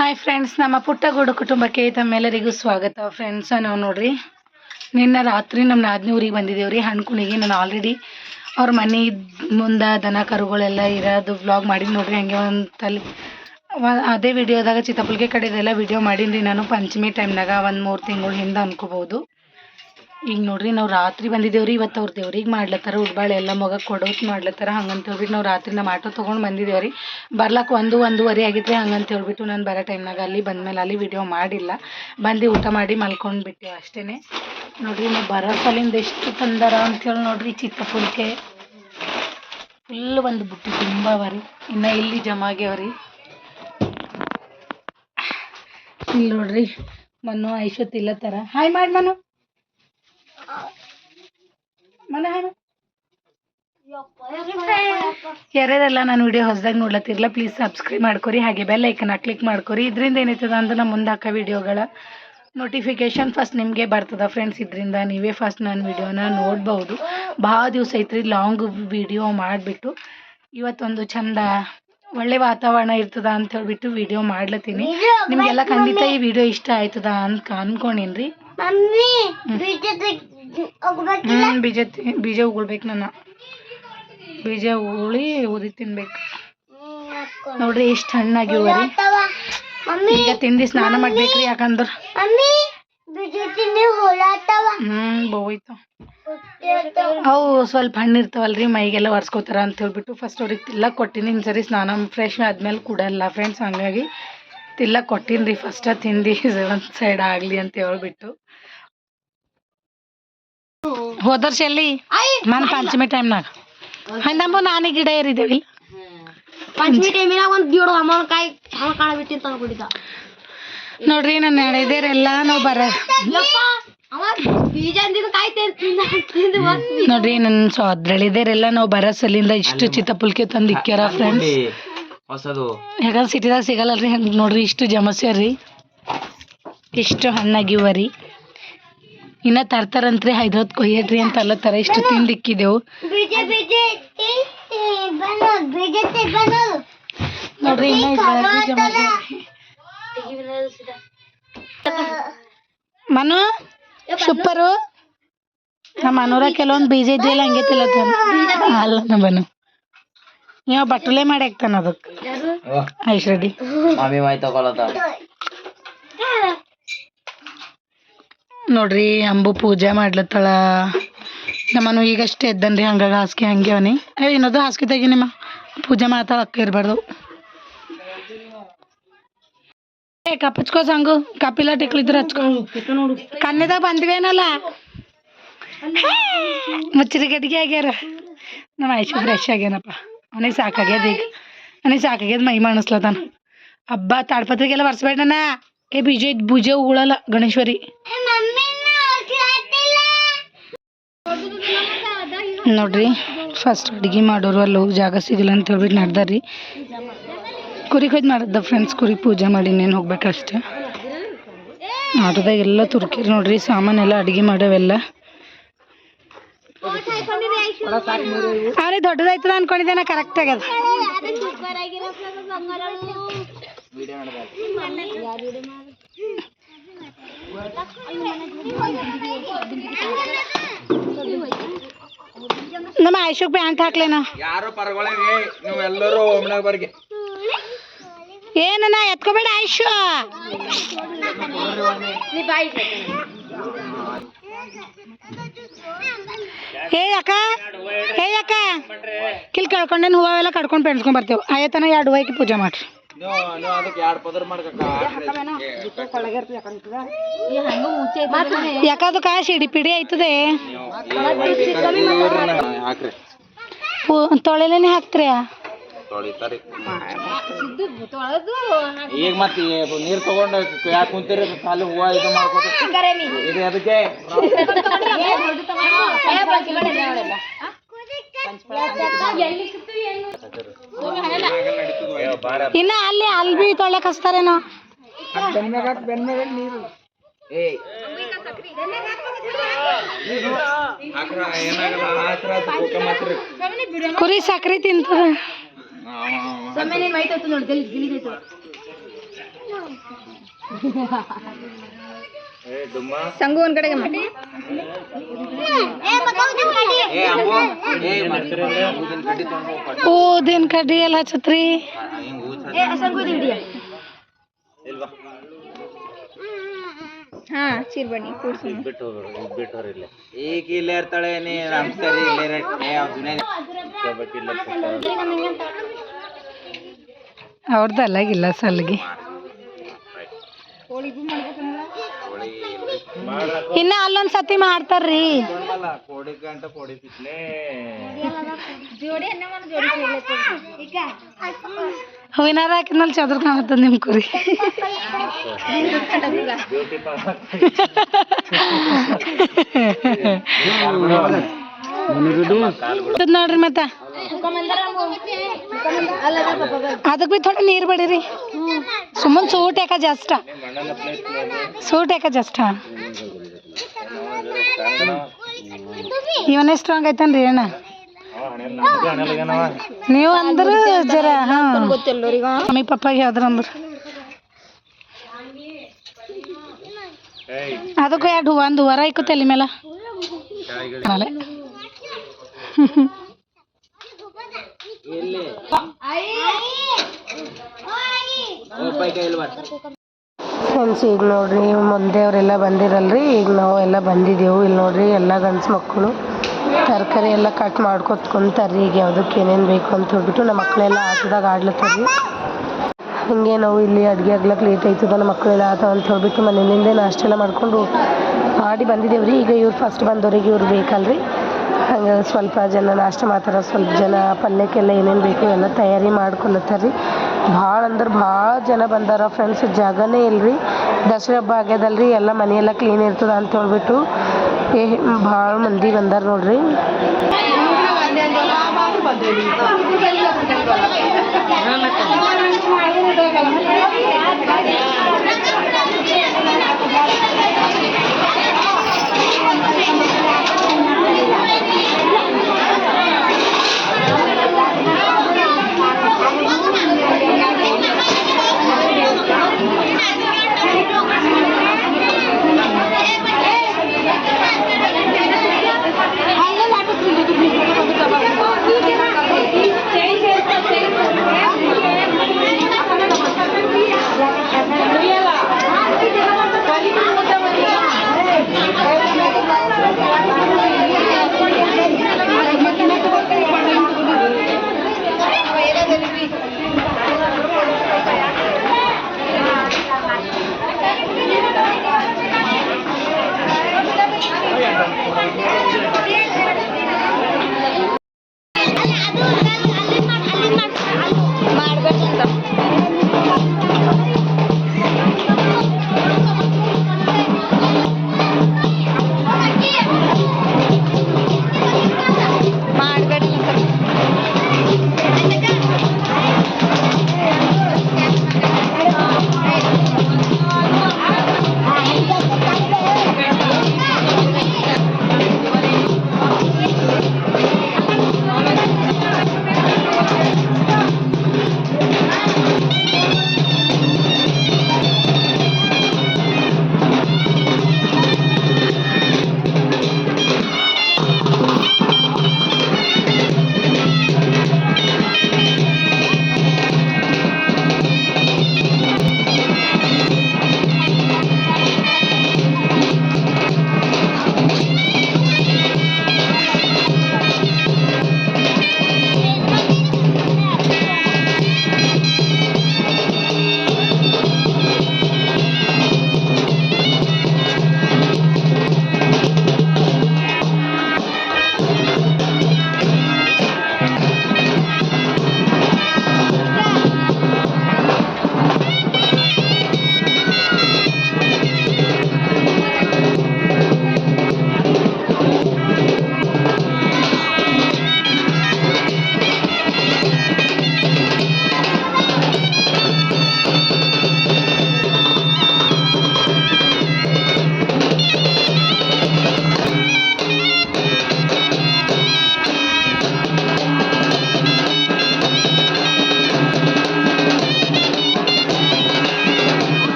Hi friends, ನಮ್ಮ ಪುಟ್ಟಗೂಡು ಕುಟುಂಬಕ್ಕೆ ತಮ್ಮೆಲ್ಲರಿಗೂ ಸ್ವಾಗತ. ಫ್ರೆಂಡ್ಸ್, ನಾವು ನೋಡ್ರಿ ನಿನ್ನೆ ರಾತ್ರಿ ನಮ್ಮ ನಾದಿನಿ ಊರಿಗೆ ಬಂದಿದ್ದೇವೆ ರೀ ಹಣ್ಕುಣಿಗೆ. ನಾನು ಆಲ್ರೆಡಿ ಅವ್ರ ಮನೆ ಮುಂದೆ ದನ ಕರುಗಳೆಲ್ಲ ಇರೋದು ವ್ಲಾಗ್ ಮಾಡಿ ನೋಡ್ರಿ. ಹಂಗೆ ಅದೇ ವಿಡಿಯೋದಾಗ ಚಿತ್ತಪಲ್ಗೆ ಕಡೆದೆಲ್ಲ ವಿಡಿಯೋ ಮಾಡೀನಿ ರೀ ನಾನು ಪಂಚಮಿ ಟೈಮ್ನಾಗ ಒಂದು 3 ತಿಂಗಳ ಹಿಂದೆ ಅನ್ಕೋಬೋದು. ಈಗ ನೋಡ್ರಿ ನಾವು ರಾತ್ರಿ ಬಂದಿದ್ದೇವ್ರಿ. ಇವತ್ತು ಅವ್ರು ದೇವ್ರಿಗೆ ಮಾಡ್ಲತ್ತಾರ, ಉಡ್ಬಾಳೆ ಎಲ್ಲ ಮಗ ಕೊಡೋತ್ ಮಾಡ್ಲತ್ತಾರ. ಹಂಗಂತ ಹೇಳ್ಬಿಟ್ಟು ನಾವು ರಾತ್ರಿ ನಮ್ಮ ಆಟೋ ತೊಗೊಂಡು ಬಂದಿದ್ದೇವ್ರಿ. ಬರ್ಲಕ್ಕೆ 1-1:30 ಆಗಿದ್ರಿ. ಹಂಗಂತ ಹೇಳ್ಬಿಟ್ಟು ನಾನು ಬರೋ ಟೈಮ್ನಾಗ ಅಲ್ಲಿ ಬಂದಮೇಲೆ ಅಲ್ಲಿ ವಿಡಿಯೋ ಮಾಡಿಲ್ಲ. ಬಂದು ಊಟ ಮಾಡಿ ಮಲ್ಕೊಂಡು ಬಿಟ್ಟೆವು ಅಷ್ಟೇ. ನೋಡ್ರಿ ನಾವು ಬರೋ ಸಲಿಂದ ಎಷ್ಟು ತಂದಾರ ಅಂಥೇಳಿ ನೋಡ್ರಿ. ಚಿತ್ತಪುಲ್ಕೆ ಫುಲ್ ಒಂದು ಬುಟ್ಟಿ ತುಂಬ ಅವರಿ. ಇನ್ನು ಇಲ್ಲಿ ಜಮಾಗ್ಯಾವ್ರಿ. ಇಲ್ಲಿ ನೋಡ್ರಿ ಮನು ಐಶ್ವತ್ ಇಲ್ಲತ್ತಾರ. ಹಾಯ್ ಮಾಡಿ ಮನು. ಯಾರ್ಯಾರೆಲ್ಲ ನಾನು ವಿಡಿಯೋ ಹೊಸದಾಗಿ ನೋಡ್ಲತ್ತಿರಲ್ಲ ಪ್ಲೀಸ್ ಸಬ್ಸ್ಕ್ರೈಬ್ ಮಾಡ್ಕೊರಿ, ಹಾಗೆ ಬೆಲ್ ಐಕನ್ನ ಕ್ಲಿಕ್ ಮಾಡ್ಕೊರಿ. ಇದರಿಂದ ಏನೈತದ ಅಂದ್ರೆ ನಮ್ಮ ಮುಂದೆ ಹಾಕೋ ವಿಡಿಯೋಗಳ ನೋಟಿಫಿಕೇಶನ್ ಫಸ್ಟ್ ನಿಮಗೆ ಬರ್ತದ ಫ್ರೆಂಡ್ಸ್. ಇದರಿಂದ ನೀವೇ ಫಸ್ಟ್ ನನ್ನ ವಿಡಿಯೋನ ನೋಡ್ಬೋದು. ಭಾಳ ದಿವಸ ಐತ್ರಿ ಲಾಂಗ್ ವಿಡಿಯೋ ಮಾಡಿಬಿಟ್ಟು ಇವತ್ತೊಂದು ಚಂದ ಒಳ್ಳೆ ವಾತಾವರಣ ಇರ್ತದ ಅಂತ ಹೇಳ್ಬಿಟ್ಟು ವಿಡಿಯೋ ಮಾಡ್ಲತ್ತೀನಿ. ನಿಮಗೆಲ್ಲ ಖಂಡಿತ ಈ ವಿಡಿಯೋ ಇಷ್ಟ ಆಯ್ತದ ಅಂತ ಅನ್ಕೊಂಡೇನ್ರಿ. ಬೀಜ ಉಗುಳ್ಬೇಕು. ನನ್ನ ಬೀಜ ಉಗುಳಿ ಉದಿ ತಿನ್ಬೇಕು. ನೋಡ್ರಿ ಎಷ್ಟು ಹಣ್ಣಾಗಿವ್ರಿ. ಈಗ ತಿಂದು ಸ್ನಾನ ಮಾಡ್ಬೇಕ್ರಿ, ಯಾಕಂದ್ರ ಬೋಯ್ತು. ಅವು ಸ್ವಲ್ಪ ಹಣ್ಣು ಇರ್ತಾವಲ್ರಿ ಮೈಗೆಲ್ಲ ಒರೆಸ್ಕೋತಾರ ಅಂತ ಹೇಳ್ಬಿಟ್ಟು ಫಸ್ಟ್ ಅವ್ರಿಗೆ ತಿಲ್ಲಕ್ಕೆ ಕೊಟ್ಟಿನಿ. ಇನ್ನು ಸರಿ ಸ್ನಾನ ಫ್ರೆಶ್ ಆದ್ಮೇಲೆ ಕೊಡಲ್ಲ ಫ್ರೆಂಡ್ಸ್. ಹಂಗಾಗಿ ತಿಲ್ಲಕ್ಕೆ ಕೊಟ್ಟಿನಿ ರೀ. ಫಸ್ಟ ತಿಂದು ಒಂದು ಸೈಡ್ ಆಗಲಿ ಅಂತ ಹೇಳ್ಬಿಟ್ಟು. ಹೋದ ವರ್ಷ ಎಲ್ಲಿ ನಾನು ಪಂಚಮಿ ಟೈಮ್ನಾಗ ನಮ್ಮ ನಾನೇ ಗಿಡ ಏರಿದ್ದೇವೆ. ಪಂಚಮಿ ಟೈಮಿನಾಗ ಒಂದು ಗಿಡ ಅಮ್ಮನಕಾಯಿ ಕಾಳ ಬಿಟ್ಟಿಂತ ಅನ್ಕೊಂಡಿದ್ದ ನೋಡ್ರಿ. ನನ್ನ ಎಳೆದೇರೆಲ್ಲ ನಾವು ನೋಡ್ರಿ ನನ್ನ ಸೋದ್ರಳಿದೇರೆಲ್ಲ ನಾವು ಬರೋ ಸಲಿಂದ ಇಷ್ಟು ಚಿತ್ತಪುಲ್ಕೆ ತಂದು ಇಕ್ಕ್ಯಾರ ಫ್ರೆಂಡ್ಸ್. ಯಾಕಂದ್ರೆ ಸಿಟಿದಾಗ ಸಿಗಲ್ಲಲ್ರಿ. ಹಂಗೆ ನೋಡ್ರಿ ಇಷ್ಟು ಜಮಸ್ಯಾರ್ರಿ, ಇಷ್ಟು ಹಣ್ಣಾಗಿವರಿ. ಇನ್ನ ತರ್ತಾರಂತ್ರಿ ಹೈದ್ರದ್ ಕೊಯ್ಯಡ್ರಿ ಅಂತ ಅಲ್ಲತ್ತಾರ. ಇಷ್ಟು ತಿಂದಿಕ್ಕಿದೆವು ನೋಡ್ರಿ. ಇನ್ನ ಮನು ಸೂಪರು. ನಮ್ಮ ಮನೂರ ಕೆಲವೊಂದು ಬೀಜ ಇದ್ದಿಲ್ಲ ಹಂಗೆ ತಿಲ್ಲತ್ತ ಅಲ್ಲ ಬನು ನೀವು ಬಟ್ಟಲೆ ಮಾಡಿ ಹಾಕ್ತಾನ ಅದಕ್ಕೆ ಐಶ್ ರೆಡ್ಡಿ. ನೋಡ್ರಿ ಅಂಬು ಪೂಜೆ ಮಾಡ್ಲತ್ತಾಳ. ನಮ್ಮನು ಈಗಷ್ಟೇ ಎದ್ದನ್ರಿ. ಹಂಗಾಗಿ ಹಾಸಿಗೆ ಹಂಗೆ ಅವನಿ ಇನ್ನೊಂದು ಹಾಸಿಗೆ ತೆಗಿ. ನಿಮ್ಮ ಪೂಜೆ ಮಾಡ್ತಾಳ ಅಕ್ಕ ಇರಬಾರ್ದು. ಕಪ್ ಹಚ್ಕೋ ಸಂಗು. ಕಪಿಲ ಟಿಕ್ಲಿದ್ರೆ ಹಚ್ಕೊ. ಕಣ್ಣಿದಾಗ ಬಂದ್ವೇನಲ್ಲ ಮುಚ್ಚರಿ ಗಡ್ಗೆ ಆಗ್ಯಾರ. ನಮ್ಮ ಐಶು ಫ್ರೆಶ್ ಆಗ್ಯಾನಪ್ಪ. ಅವನಿಗೆ ಸಾಕಾಗ್ಯದ. ಈಗ ನನಗೆ ಸಾಕಾಗ್ಯದ ಮೈ ಮಾಡಿಸ್ಲತ್ತಾನ. ಹಬ್ಬ ತಾಡ್ಪತ್ರಿಗೆಲ್ಲ ಬರ್ಸ್ಬೇಡಣ್ಣ. ಬೀಜ ಉಗುಳಲ್ಲ ಗಣೇಶ್ವರಿ. ನೋಡ್ರಿ ಫಸ್ಟ್ ಅಡುಗೆ ಮಾಡೋರು ಅಲ್ಲಿ ಹೋಗಿ ಜಾಗ ಸಿಗಲ್ಲ ಅಂತ ಹೇಳ್ಬಿಟ್ಟು ನಡ್ದಾರ್ರಿ. ಕುರಿ ಕೊಯ್ದು ಮಾಡಿದ್ದ ಫ್ರೆಂಡ್ಸ್. ಕುರಿ ಪೂಜೆ ಮಾಡಿ ಇನ್ನೇನು ಹೋಗ್ಬೇಕಷ್ಟೆ. ಆಟೋದಾಗ ಎಲ್ಲ ತುರ್ಕಿರಿ ನೋಡ್ರಿ. ಸಾಮಾನೆಲ್ಲ ಅಡುಗೆ ಮಾಡೋವೆಲ್ಲ ಅವ್ರೆ ದೊಡ್ಡದಾಯ್ತದ ಅನ್ಕೊಂಡಿದ್ದೆ ನಾ. ಕರೆಕ್ಟ್ ಆಗ್ಯದ. ನಮ್ಮ ಆಯುಷಕ್ ಪ್ಯಾಂಟ್ ಹಾಕ್ಲೇನ ಏನನ್ನ ಎತ್ಕೋಬೇಡ ಆಯುಷು. ಏ ಅಕ್ಕ ಕಿಲ್ ಕಳ್ಕೊಂಡೇನು ಹೂವೆಲ್ಲ ಕಡ್ಕೊಂಡು ಪೆಣ್ಸ್ಕೊಂಡ್ ಬರ್ತೇವೆ. ಆಯತನ 2 ಹೂವಕ್ಕೆ ಪೂಜೆ ಮಾಡ್ರಿ. ಯಾಕದು ಕಾಯಿ ಸಿಡಿ ಪಿಡಿ ಆಯ್ತದೆ. ತೊಳೆಲೇನೆ ಹಾಕ್ತೀರ. ಈಗ ಮತ್ತೆ ನೀರ್ ತಗೊಂಡು ಯಾಕೆ ಕುಂತೀರಿ ಖಾಲಿ ಹೂವ ಇದು ಮಾಡ್ಕೊತ ಅದಕ್ಕೆ ಇನ್ನ ಅಲ್ಲಿ ಬಿ ತೊಳೆಕ್ ಹಚ್ತಾರೇನೋ. ನೀರು ಕುರಿ ಸಕ್ರಿ ತಿಂತದ. ಸಂಗು ಒಂದ್ ಕಡೆಗೆ ಮಾಡಿ ಊದಿನ ಕಡ್ಡಿ ಎಲ್ಲ ಹಚ್ಚತ್ರಿ. ಹಾ ಚೀರ್ಬಣ್ಣಿ ಕೂಡ್ಸೋಣ. ಈಗ ಇಲ್ಲೇ ಇರ್ತಾಳೆ ನೀ ಸರಿ ಇಲ್ಲೇ ಅವ್ರದ್ದಲ್ಲ ಗಿಲ್ಲ ಸಲ್ಗಿ. ಇನ್ನ ಅಲ್ಲೊಂದ್ ಸತಿ ಮಾಡ್ತಾರ್ರಿ. ಕೋಡಿ ಗಂಟ ಕೋಡಿ ಪಿಚ್ಲೆ ಹೂವಿನಾರ ಹಾಕಿದ್ಮೇಲೆ ಚದ್ರ ಕಾಣತ್ತದ ನಿಮ್ ಕುರಿ. ನೋಡ್ರಿ ಮತ್ತ ಅದಕ್ ಬಿ ಥೋಡೆ ನೀರ್ ಬಡಿರಿ. ಸುಮ್ಮನ್ ಸೂಟ್ ಯಾಕ ಜಾಸ್ತ ಇವನೇ ಸ್ಟ್ರಾಂಗ್ ಐತನ್ರಿ ಅಣ್ಣ. ನೀವು ಅಂದ್ರ ಜರ ಮಮ್ಮಿ ಪಪ್ಪಾಗಿ ಯಾವ್ದ್ರ ಅಂದ್ರ ಅದಕ್ಕೂ ಎರಡು ಒಂದು ವರ ಇಕ್ಕು ತಲೆ ಮೇಲೆ. ಫ್ರೆಂಡ್ಸ್ ಈಗ ನೋಡ್ರಿ ಮುಂದೆ ಅವರೆಲ್ಲ ಬಂದಿರಲ್ರಿ. ಈಗ ನಾವು ಎಲ್ಲ ಬಂದಿದ್ದೆವು. ಇಲ್ಲಿ ನೋಡ್ರಿ ಎಲ್ಲ ಗಂಡ್ಸು ಮಕ್ಕಳು ತರಕಾರಿ ಎಲ್ಲ ಕಟ್ ಮಾಡ್ಕೊತ್ಕೊಂತಾರ್ರಿ. ಈಗ ಯಾವುದಕ್ಕೆ ಏನೇನು ಬೇಕು ಅಂತ ಹೇಳ್ಬಿಟ್ಟು ನಮ್ಮ ಮಕ್ಕಳೆಲ್ಲ ಆಟದಾಗ ಆಡ್ಲತ್ತಾರ್ರಿ. ಹಿಂಗೆ ನಾವು ಇಲ್ಲಿ ಅಡುಗೆ ಆಗ್ಲಕ್ಕೆ ಲೇಟ್ ಆಯ್ತದ, ನಮ್ಮ ಮಕ್ಕಳೆಲ್ಲ ಆಟ ಅಂತ ಹೇಳ್ಬಿಟ್ಟು ಮನೆಯಿಂದೇ ನಾಷ್ಟ ಎಲ್ಲ ಮಾಡ್ಕೊಂಡು ಮಾಡಿ ಬಂದಿದ್ದೇವ್ರಿ. ಈಗ ಇವ್ರು ಫಸ್ಟ್ ಬಂದವ್ರಿಗೆ ಇವ್ರು ಬೇಕಲ್ರಿ. ಹಂಗೆ ಸ್ವಲ್ಪ ಜನ ನಾಷ್ಟ ಮಾಡ್ತಾರೆ, ಸ್ವಲ್ಪ ಜನ ಪಲ್ಯಕ್ಕೆಲ್ಲ ಏನೇನು ಬೇಕು ಎಲ್ಲ ತಯಾರಿ ಮಾಡ್ಕೊಳತ್ತಾರ್ರಿ. ಭಾಳ ಅಂದ್ರೆ ಭಾಳ ಜನ ಬಂದಾರ ಫ್ರೆಂಡ್ಸ್. ಜಾಗನೇ ಇಲ್ರಿ. ದಸರಾ ಹಬ್ಬ ಆಗ್ಯದಲ್ರಿ, ಎಲ್ಲ ಮನೆಯೆಲ್ಲ ಕ್ಲೀನ್ ಇರ್ತದ ಅಂತ ಹೇಳ್ಬಿಟ್ಟು ಭಾಳ ಮಂದಿ ಬಂದಾರ ನೋಡ್ರಿ.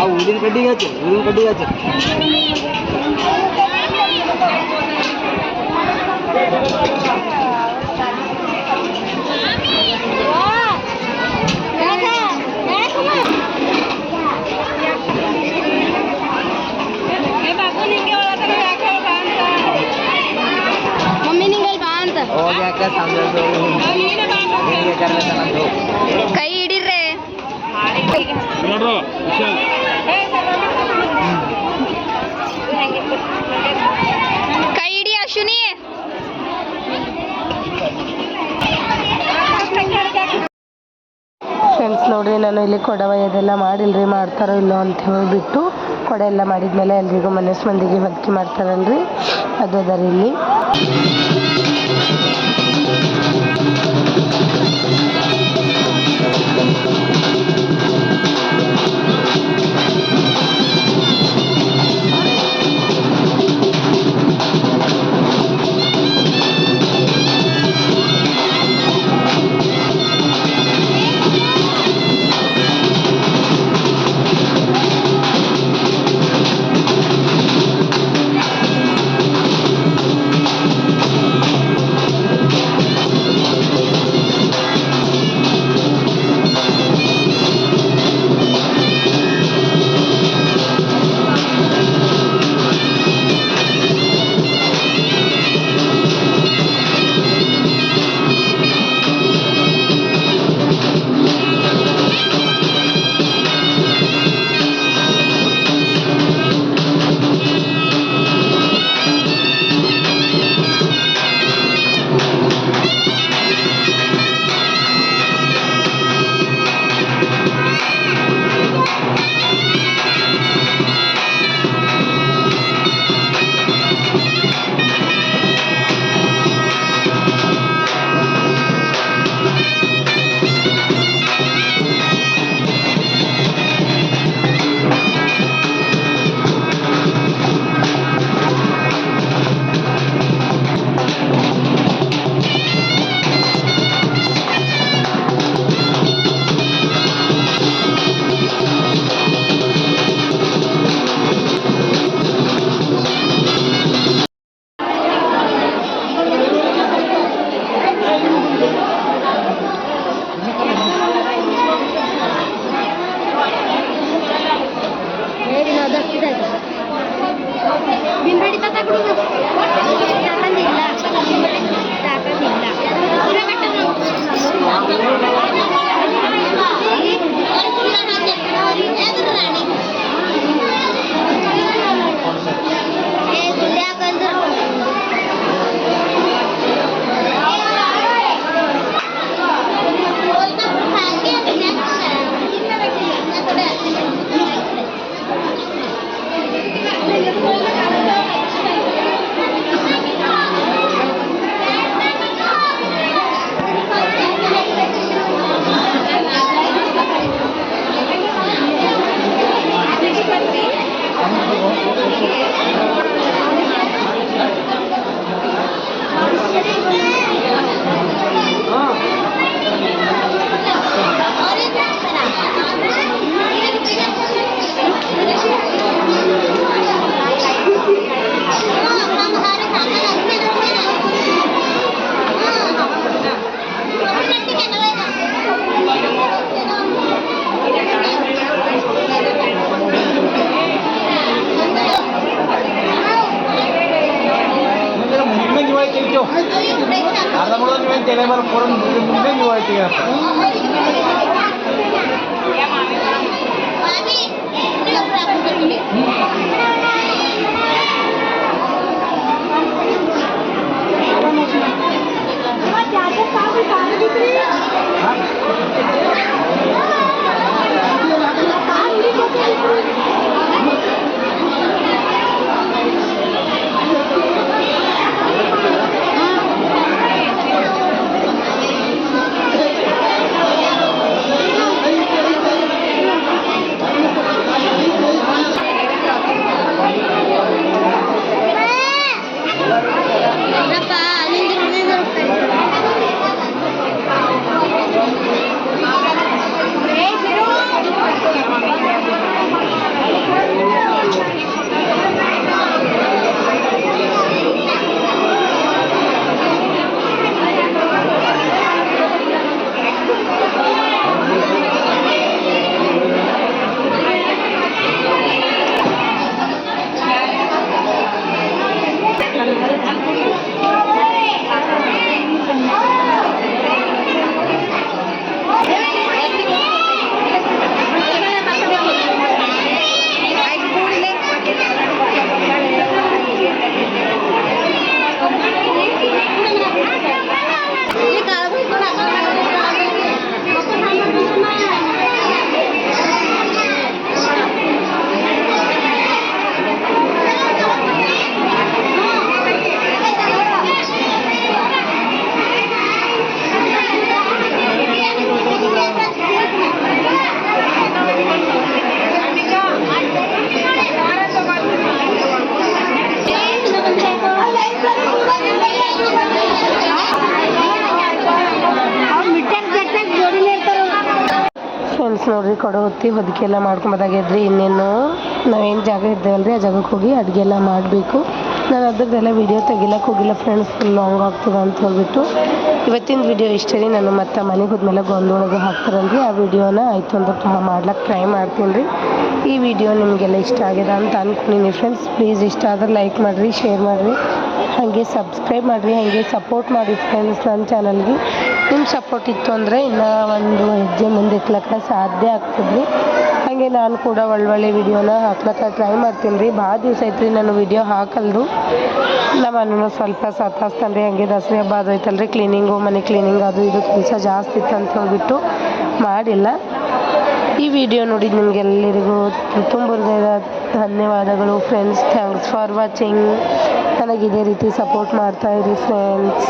ಊದಿನ ಕಡ್ಡಿಗೆ ಹಚ್ಚಿ ಮಮ್ಮಿ ನಿಂಗಲ್ ಬಾ ಅಂತ ಹೋಗ್ಯಾಕ ಸಂದೇಶ ಕೈ ಹಿಡಿರ್ರೆ ಕೈ ಹಿಡಿ ಅಶ್ವಿನಿ ಫ್ರೆಂಡ್ಸ್ ನೋಡ್ರಿ ನಾನು ಇಲ್ಲಿ ಕೊಡ ಒಯ್ಯೋದೆಲ್ಲ ಮಾಡಿಲ್ರಿ ಮಾಡ್ತಾರೋ ಇಲ್ಲೋ ಅಂತ ಹೇಳಿಬಿಟ್ಟು ಕೊಡ ಎಲ್ಲ ಮಾಡಿದ್ಮೇಲೆ ಎಲ್ರಿಗೂ ಮನಸ್ಸು ಮಂದಿಗೆ ಭಕ್ತಿ ಮಾಡ್ತಾರಲ್ರಿ ಅದು ಅದರಿ ಇಲ್ಲಿ ಫ್ರೆಂಡ್ಸ್ ನೋಡ್ರಿ ಕಡೆ ಹೊತ್ತಿ ಹೊದಿಕೆ ಎಲ್ಲ ಮಾಡ್ಕೊಂಬದಾಗಿದ್ರಿ. ಇನ್ನೇನು ನಾವೇನು ಜಾಗ ಇದ್ದೇವಲ್ರಿ ಆ ಜಾಗಕ್ಕೆ ಹೋಗಿ ಅಡುಗೆ ಎಲ್ಲ ಮಾಡಬೇಕು. ನಾನು ಅದ್ರದ್ದೆಲ್ಲ ವೀಡಿಯೋ ತೆಗಿಲಕ್ಕೆ ಹೋಗಿಲ್ಲ ಫ್ರೆಂಡ್ಸ್, ಫುಲ್ ಲಾಂಗ್ ಆಗ್ತದೆ ಅಂತ ಹೇಳ್ಬಿಟ್ಟು. ಇವತ್ತಿನ ವೀಡಿಯೋ ಇಷ್ಟೇ ರೀ. ನಾನು ಮತ್ತೆ ಮನೆಗೆ ಹೋದ್ಮೇಲೆ ಗೊಂದೊಳಗೆ ಹಾಕ್ತಾರಲ್ರಿ ಆ ವೀಡಿಯೋನ ಆಯಿತು ಅಂದ್ರೆ ತುಂಬ ಮಾಡ್ಲಿಕ್ಕೆ ಟ್ರೈ ಮಾಡ್ತೀನಿ ರೀ. ಈ ವಿಡಿಯೋ ನಿಮಗೆಲ್ಲ ಇಷ್ಟ ಆಗಿದೆ ಅಂತ ಅಂದ್ಕೊಂಡಿನಿ ಫ್ರೆಂಡ್ಸ್. ಪ್ಲೀಸ್ ಇಷ್ಟ ಆದ್ರೆ ಲೈಕ್ ಮಾಡಿರಿ, ಶೇರ್ ಮಾಡಿರಿ, ಹಾಗೆ ಸಬ್ಸ್ಕ್ರೈಬ್ ಮಾಡಿರಿ, ಹಾಗೆ ಸಪೋರ್ಟ್ ಮಾಡಿ ಫ್ರೆಂಡ್ಸ್. ನನ್ನ ಚಾನಲ್ಗೆ ನಿಮ್ಮ ಸಪೋರ್ಟ್ ಇತ್ತು ಅಂದರೆ ಇನ್ನೂ ಒಂದು ಹೆಜ್ಜೆ ಮುಂದೆ ಇಕ್ಲಕ್ಕೆ ಸಾಧ್ಯ ಆಗ್ತದೆ. ಹಾಗೆ ನಾನು ಕೂಡ ಒಳ್ಳೊಳ್ಳೆ ವಿಡಿಯೋನ ಹಾಕ್ಲಕ್ಕೆ ಟ್ರೈ ಮಾಡ್ತೀನಿ ರೀ. ಭಾಳ ದಿವಸ ಐತೆ ರೀ ನಾನು ವಿಡಿಯೋ ಹಾಕಲ್ರು. ನಮ್ಮ ಅಣ್ಣನೂ ಸ್ವಲ್ಪ ಸತಾಸ್ತಾನೆ ರೀ. ಹಾಗೆ ದಸರಾ ಹಬ್ಬ ಅದು ಐತಲ್ರಿ, ಕ್ಲೀನಿಂಗು ಮನೆ ಕ್ಲೀನಿಂಗ್ ಅದು ಇದು ಕೆಲಸ ಜಾಸ್ತಿ ಇತ್ತು ಅಂತ ಹೇಳ್ಬಿಟ್ಟು ಮಾಡಿಲ್ಲ. ಈ ವಿಡಿಯೋ ನೋಡಿದ್ದು ನಿಮಗೆಲ್ಲರಿಗೂ ತುಂಬ ಧನ್ಯವಾದಗಳು ಫ್ರೆಂಡ್ಸ್. Thanks for watching. ನನಗೆ ಇದೇ ರೀತಿ ಸಪೋರ್ಟ್ ಮಾಡ್ತಾಯಿರಿ ಫ್ರೆಂಡ್ಸ್.